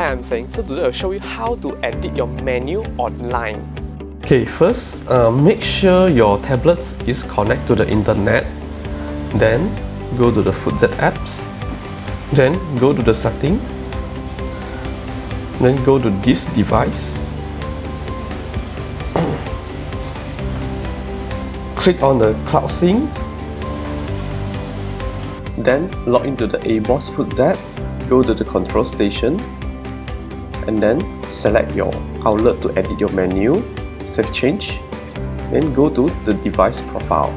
Hi, I'm Seng. So today I'll show you how to edit your menu online. Okay, first, make sure your tablet is connected to the internet. Then go to the FoodZ apps. Then go to the setting. Then go to this device. Click on the Cloud Sync. Then log into the ABOSS FoodZ. Go to the control station. And then select your outlet to edit your menu. Save change. Then go to the device profile.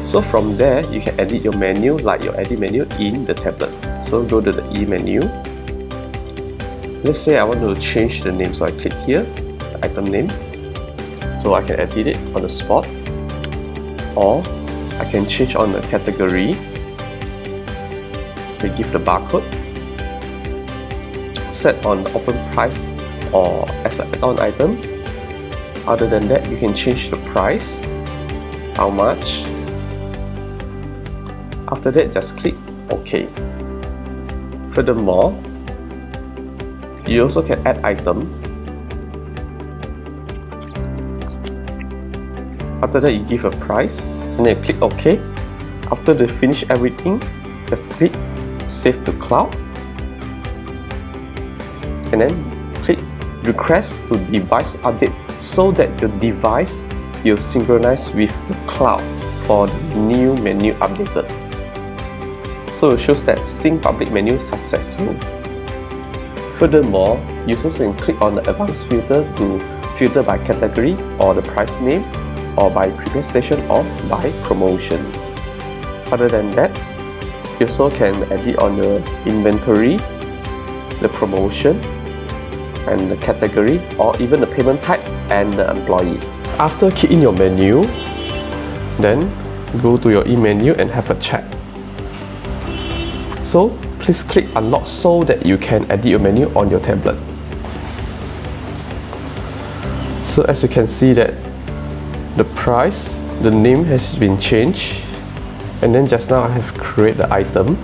So from there, you can edit your menu like your edit menu in the tablet. So go to the E menu. Let's say I want to change the name, so I click here, the item name. So I can edit it on the spot. Or I can change on the category. We give the barcode. Set on the open price or as an add-on item. Other than that, you can change the price, how much. After that, just click OK. Furthermore, you also can add item. After that, you give a price and then click OK. After they finish everything, just click Save to Cloud and then click Request to Device Update so that your device will synchronize with the cloud for the new menu updated. So it shows that Sync Public Menu successful. Furthermore, users can click on the advanced filter to filter by category or the price name or by previous station or by promotions. Other than that, you also can edit on the inventory, the promotion, and the category, or even the payment type and the employee. After key in your menu, then go to your e-menu and have a check. So please click unlock so that you can edit your menu on your tablet. So as you can see that the price, the name has been changed, and then just now I have created the item.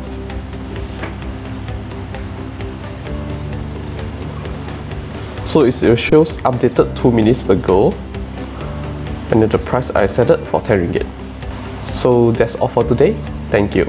So it shows updated 2 minutes ago, and then the price I set it for 10 ringgit. So that's all for today. Thank you.